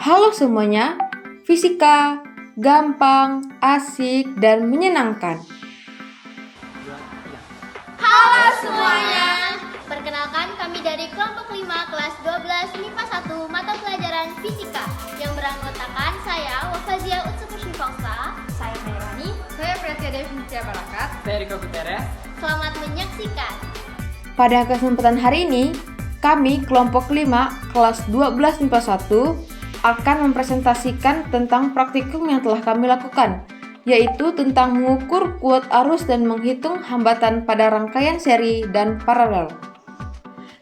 Halo semuanya, fisika gampang, asik, dan menyenangkan. Halo semuanya, perkenalkan kami dari kelompok 5 kelas 12 MIPA 1 mata pelajaran fisika yang beranggotakan saya Wafazia Utsukushifongsa, saya Mairani, Saya Pretia Devi Barakat. Saya Riko Gutierrez. selamat menyaksikan. Pada kesempatan hari ini, kami kelompok 5 kelas 12 MIPA 1 akan mempresentasikan tentang praktikum yang telah kami lakukan, yaitu tentang mengukur kuat arus dan menghitung hambatan pada rangkaian seri dan paralel.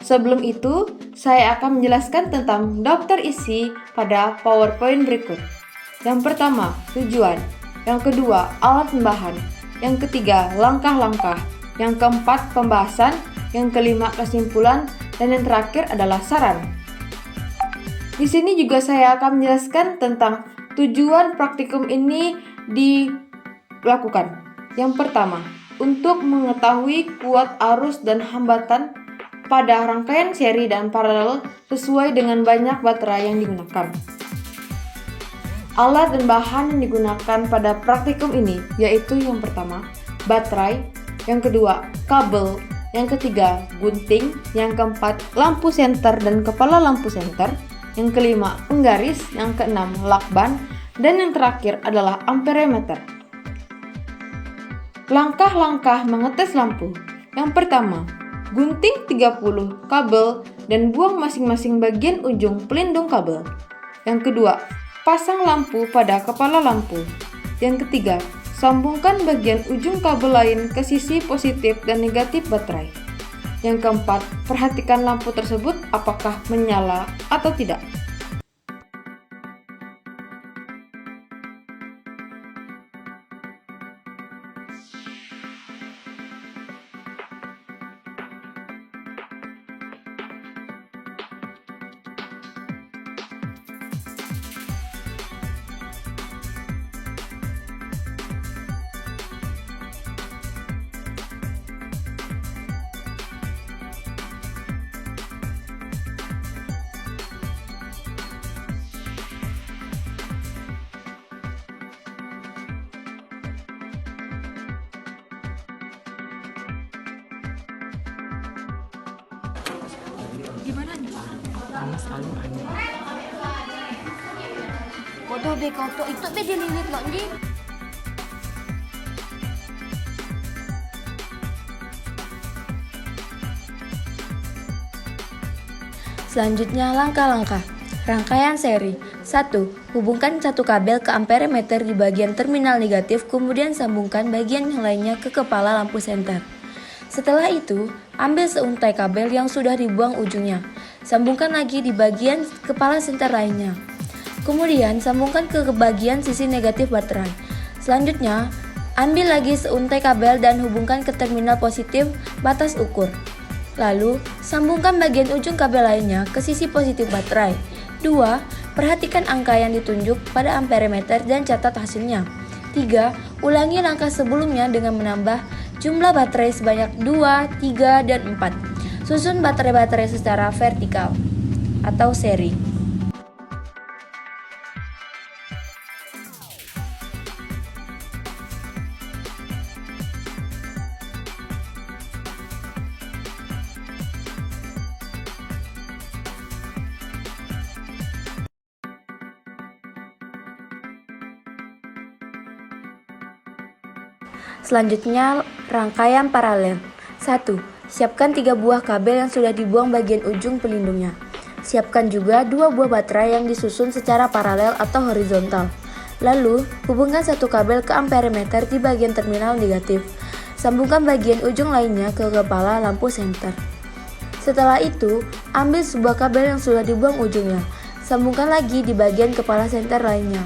Sebelum itu, saya akan menjelaskan tentang daftar isi pada PowerPoint berikut. Yang pertama, tujuan. Yang kedua, alat tambahan. Yang ketiga, langkah-langkah. Yang keempat, pembahasan. Yang kelima, kesimpulan. Dan yang terakhir adalah saran. Di sini juga saya akan menjelaskan tentang tujuan praktikum ini dilakukan. Yang pertama, untuk mengetahui kuat arus dan hambatan pada rangkaian seri dan paralel sesuai dengan banyak baterai yang digunakan. Alat dan bahan yang digunakan pada praktikum ini yaitu yang pertama, baterai, yang kedua, kabel, yang ketiga, gunting, yang keempat, lampu senter dan kepala lampu senter, yang kelima, penggaris, yang keenam, lakban, dan yang terakhir adalah amperemeter. Langkah-langkah mengetes lampu. Yang pertama, gunting 30 kabel dan buang masing-masing bagian ujung pelindung kabel. Yang kedua, pasang lampu pada kepala lampu. Yang ketiga, sambungkan bagian ujung kabel lain ke sisi positif dan negatif baterai. Yang keempat, perhatikan lampu tersebut apakah menyala atau tidak. Bodoh be kau tuh itu be dililit loh Nji. Selanjutnya langkah-langkah. Rangkaian seri. 1. Hubungkan satu kabel ke amperemeter di bagian terminal negatif, kemudian sambungkan bagian yang lainnya ke kepala lampu senter. Setelah itu, ambil seuntai kabel yang sudah dibuang ujungnya. Sambungkan lagi di bagian kepala senter lainnya. Kemudian sambungkan ke bagian sisi negatif baterai. Selanjutnya, ambil lagi seuntai kabel dan hubungkan ke terminal positif batas ukur. Lalu, sambungkan bagian ujung kabel lainnya ke sisi positif baterai. 2. Perhatikan angka yang ditunjuk pada amperemeter dan catat hasilnya. 3. Ulangi langkah sebelumnya dengan menambah jumlah baterai sebanyak 2, 3, dan 4. Susun baterai-baterai secara vertikal atau seri. Selanjutnya, rangkaian paralel. 1. Siapkan 3 buah kabel yang sudah dibuang bagian ujung pelindungnya. Siapkan juga 2 buah baterai yang disusun secara paralel atau horizontal. Lalu, hubungkan satu kabel ke amperemeter di bagian terminal negatif. Sambungkan bagian ujung lainnya ke kepala lampu senter. Setelah itu, ambil sebuah kabel yang sudah dibuang ujungnya. Sambungkan lagi di bagian kepala senter lainnya.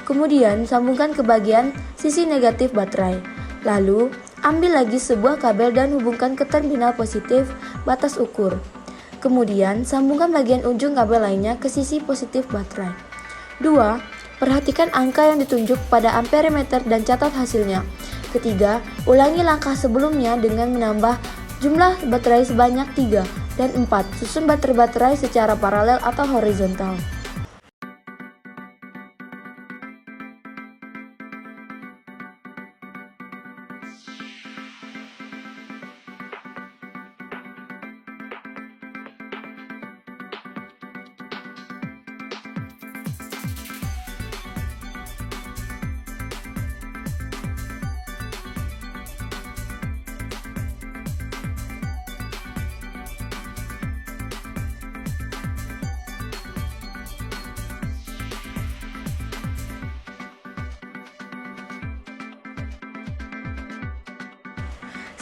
Kemudian, sambungkan ke bagian sisi negatif baterai. Lalu, ambil lagi sebuah kabel dan hubungkan ke terminal positif batas ukur. Kemudian, sambungkan bagian ujung kabel lainnya ke sisi positif baterai. 2. Perhatikan angka yang ditunjuk pada amperemeter dan catat hasilnya. Ketiga, ulangi langkah sebelumnya dengan menambah jumlah baterai sebanyak 3 dan 4. Susun baterai-baterai secara paralel atau horizontal.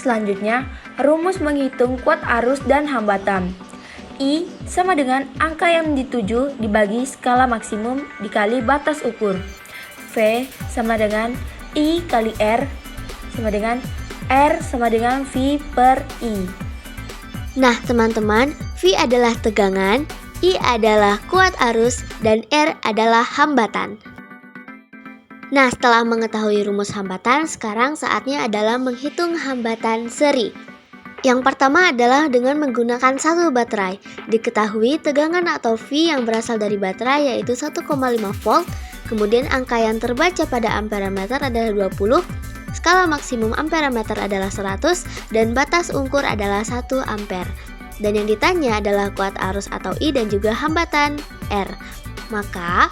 Selanjutnya, rumus menghitung kuat arus dan hambatan. I sama dengan angka yang dituju dibagi skala maksimum dikali batas ukur. V sama dengan I kali R sama dengan R sama dengan V per I. Nah teman-teman, V adalah tegangan, I adalah kuat arus, dan R adalah hambatan. Nah, setelah mengetahui rumus hambatan, sekarang saatnya adalah menghitung hambatan seri. Yang pertama adalah dengan menggunakan satu baterai. Diketahui tegangan atau V yang berasal dari baterai yaitu 1,5 volt, kemudian angka yang terbaca pada amperemeter adalah 20, skala maksimum amperemeter adalah 100, dan batas ukur adalah 1 ampere. Dan yang ditanya adalah kuat arus atau I dan juga hambatan R. Maka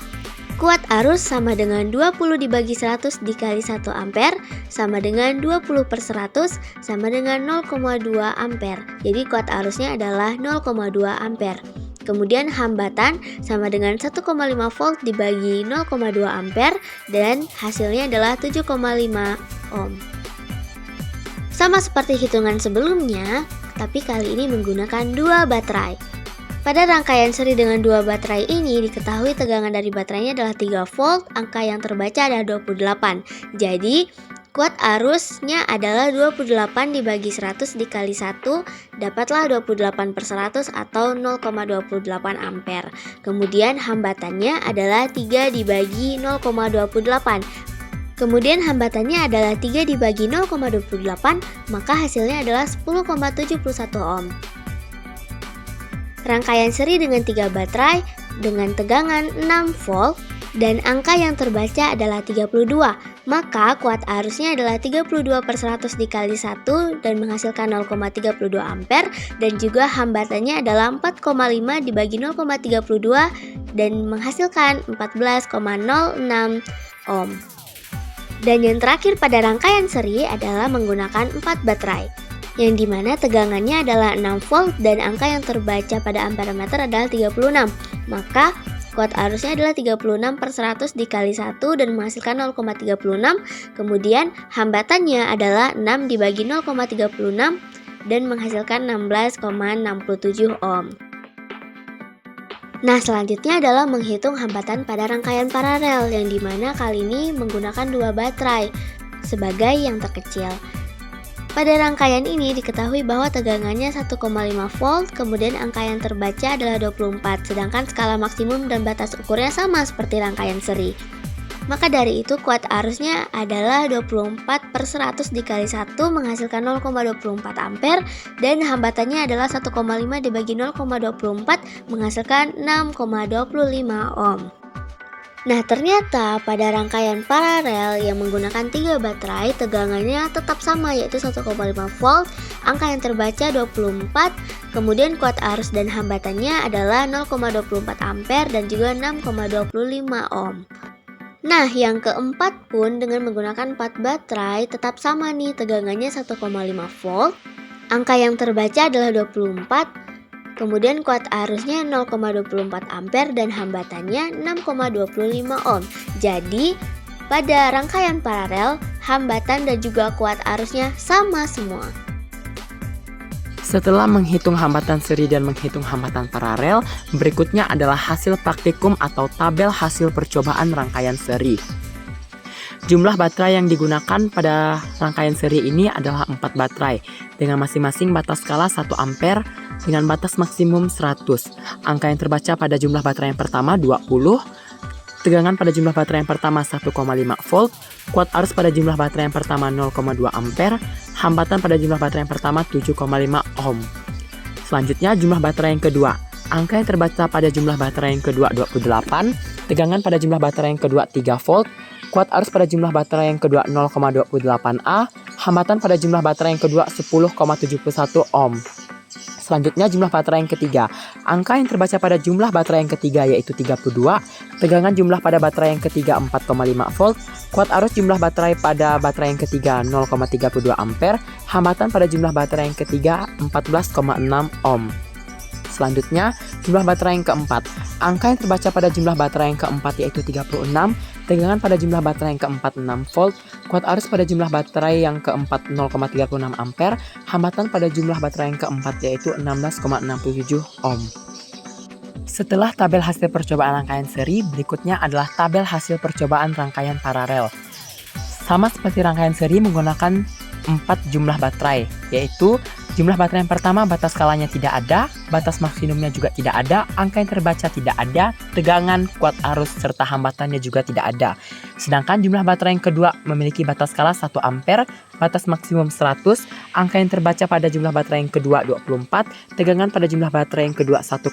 kuat arus sama dengan 20 dibagi 100 dikali 1 ampere sama dengan 20 per 100 sama dengan 0,2 ampere. Jadi kuat arusnya adalah 0,2 ampere. Kemudian hambatan sama dengan 1,5 volt dibagi 0,2 ampere dan hasilnya adalah 7,5 ohm. Sama seperti hitungan sebelumnya, tapi kali ini menggunakan dua baterai. Pada rangkaian seri dengan dua baterai ini diketahui tegangan dari baterainya adalah 3 volt, angka yang terbaca adalah 28. Jadi, kuat arusnya adalah 28 dibagi 100 dikali 1, dapatlah 28 per 100 atau 0,28 ampere. Kemudian hambatannya adalah 3 dibagi 0,28. Kemudian hambatannya adalah 3 dibagi 0,28, maka hasilnya adalah 10,71 ohm. Rangkaian seri dengan 3 baterai dengan tegangan 6 volt dan angka yang terbaca adalah 32, maka kuat arusnya adalah 32 per 100 dikali 1 dan menghasilkan 0,32 ampere dan juga hambatannya adalah 4,5 dibagi 0,32 dan menghasilkan 14,06 ohm. Dan yang terakhir pada rangkaian seri adalah menggunakan 4 baterai, yang dimana tegangannya adalah 6 volt dan angka yang terbaca pada amperemeter adalah 36. Maka kuat arusnya adalah 36 per 100 dikali 1 dan menghasilkan 0,36. Kemudian hambatannya adalah 6 dibagi 0,36 dan menghasilkan 16,67 ohm. Nah, selanjutnya adalah menghitung hambatan pada rangkaian paralel, yang dimana kali ini menggunakan dua baterai sebagai yang terkecil. Pada rangkaian ini diketahui bahwa tegangannya 1,5 volt, kemudian angka yang terbaca adalah 24, sedangkan skala maksimum dan batas ukurnya sama seperti rangkaian seri. Maka dari itu kuat arusnya adalah 24 per 100 dikali 1 menghasilkan 0,24 ampere dan hambatannya adalah 1,5 dibagi 0,24 menghasilkan 6,25 ohm. Nah, ternyata pada rangkaian paralel yang menggunakan 3 baterai tegangannya tetap sama yaitu 1,5 volt, angka yang terbaca 24, kemudian kuat arus dan hambatannya adalah 0,24 ampere dan juga 6,25 ohm. Nah, yang keempat pun dengan menggunakan 4 baterai tetap sama nih, tegangannya 1,5 volt, angka yang terbaca adalah 24, kemudian kuat arusnya 0,24 ampere dan hambatannya 6,25 ohm. Jadi, pada rangkaian paralel, hambatan dan juga kuat arusnya sama semua. Setelah menghitung hambatan seri dan menghitung hambatan paralel, berikutnya adalah hasil praktikum atau tabel hasil percobaan rangkaian seri. Jumlah baterai yang digunakan pada rangkaian seri ini adalah 4 baterai dengan masing-masing batas skala 1 ampere dengan batas maksimum 100. Angka yang terbaca pada jumlah baterai yang pertama 20, tegangan pada jumlah baterai yang pertama 1,5 volt, kuat arus pada jumlah baterai yang pertama 0,2 ampere, hambatan pada jumlah baterai yang pertama 7,5 ohm. Selanjutnya jumlah baterai yang kedua. Angka yang terbaca pada jumlah baterai yang kedua 28, tegangan pada jumlah baterai yang kedua 3 volt, kuat arus pada jumlah baterai yang kedua 0,28A, hambatan pada jumlah baterai yang kedua 10,71 ohm. Selanjutnya jumlah baterai yang ketiga. Angka yang terbaca pada jumlah baterai yang ketiga yaitu 32, tegangan jumlah pada baterai yang ketiga 4,5 volt, kuat arus jumlah baterai pada baterai yang ketiga 0,32 ampere, hambatan pada jumlah baterai yang ketiga 14,6 ohm. Selanjutnya, jumlah baterai yang keempat. Angka yang terbaca pada jumlah baterai yang keempat yaitu 36, tegangan pada jumlah baterai yang keempat 6 volt, kuat arus pada jumlah baterai yang keempat 0,36 ampere, hambatan pada jumlah baterai yang keempat yaitu 16,67 ohm. Setelah tabel hasil percobaan rangkaian seri, berikutnya adalah tabel hasil percobaan rangkaian paralel. Sama seperti rangkaian seri menggunakan 4 jumlah baterai, yaitu jumlah baterai yang pertama batas skalanya tidak ada, batas maksimumnya juga tidak ada, angka yang terbaca tidak ada, tegangan, kuat arus, serta hambatannya juga tidak ada. Sedangkan jumlah baterai yang kedua memiliki batas skala 1 ampere, batas maksimum 100, angka yang terbaca pada jumlah baterai yang kedua 24, tegangan pada jumlah baterai yang kedua 1,5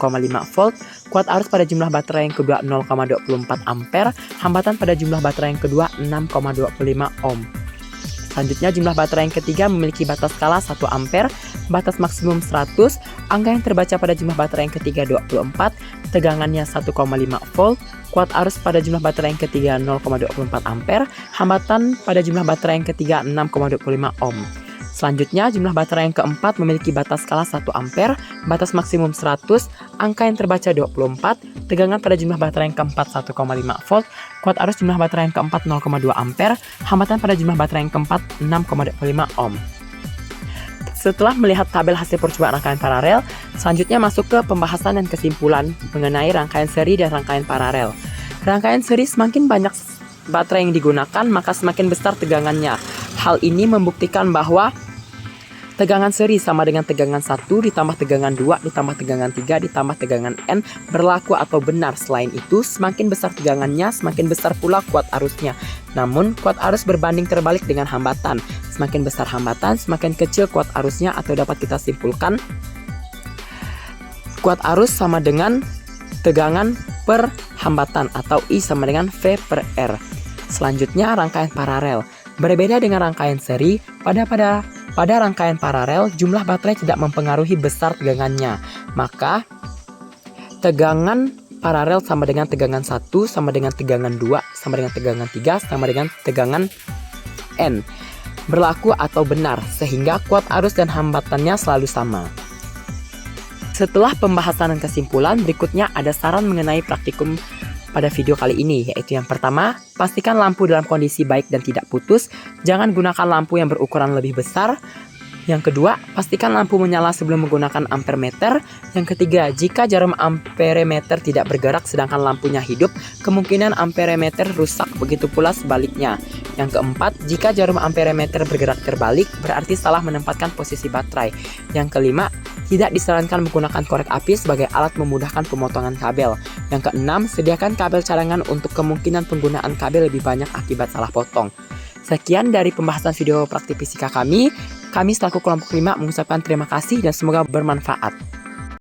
volt, kuat arus pada jumlah baterai yang kedua 0,24 ampere, hambatan pada jumlah baterai yang kedua 6,25 ohm. Selanjutnya jumlah baterai yang ketiga memiliki batas skala 1 ampere, batas maksimum 100, angka yang terbaca pada jumlah baterai yang ketiga 24, tegangannya 1,5 volt, kuat arus pada jumlah baterai yang ketiga 0,24 ampere, hambatan pada jumlah baterai yang ketiga 6,25 ohm. Selanjutnya, jumlah baterai yang keempat memiliki batas skala 1 ampere, batas maksimum 100, angka yang terbaca 24, tegangan pada jumlah baterai yang keempat 1,5 volt, kuat arus jumlah baterai yang keempat 0,2 ampere, hambatan pada jumlah baterai yang keempat 6,25 ohm. Setelah melihat tabel hasil percobaan rangkaian paralel, selanjutnya masuk ke pembahasan dan kesimpulan mengenai rangkaian seri dan rangkaian paralel. Rangkaian seri semakin banyak baterai yang digunakan, maka semakin besar tegangannya. Hal ini membuktikan bahwa tegangan seri sama dengan tegangan 1 ditambah tegangan 2 ditambah tegangan 3 ditambah tegangan N berlaku atau benar. Selain itu, semakin besar tegangannya, semakin besar pula kuat arusnya. Namun, kuat arus berbanding terbalik dengan hambatan. Semakin besar hambatan, semakin kecil kuat arusnya, atau dapat kita simpulkan kuat arus sama dengan tegangan per hambatan atau I sama dengan V per R. Selanjutnya, rangkaian paralel. Berbeda dengan rangkaian seri, pada rangkaian paralel, jumlah baterai tidak mempengaruhi besar tegangannya. Maka, tegangan paralel sama dengan tegangan 1, sama dengan tegangan 2, sama dengan tegangan 3, sama dengan tegangan N. Berlaku atau benar, sehingga kuat arus dan hambatannya selalu sama. Setelah pembahasan dan kesimpulan, berikutnya ada saran mengenai praktikum pada video kali ini, yaitu yang pertama, pastikan lampu dalam kondisi baik dan tidak putus. Jangan gunakan lampu yang berukuran lebih besar. Yang kedua, pastikan lampu menyala sebelum menggunakan ampermeter. Yang ketiga, jika jarum amperemeter tidak bergerak sedangkan lampunya hidup, kemungkinan amperemeter rusak, begitu pula sebaliknya. Yang keempat, jika jarum amperemeter bergerak terbalik, berarti salah menempatkan posisi baterai. Yang kelima, tidak disarankan menggunakan korek api sebagai alat memudahkan pemotongan kabel. Yang keenam, sediakan kabel cadangan untuk kemungkinan penggunaan kabel lebih banyak akibat salah potong. Sekian dari pembahasan video praktik fisika kami. Kami selaku kelompok 5 mengucapkan terima kasih dan semoga bermanfaat.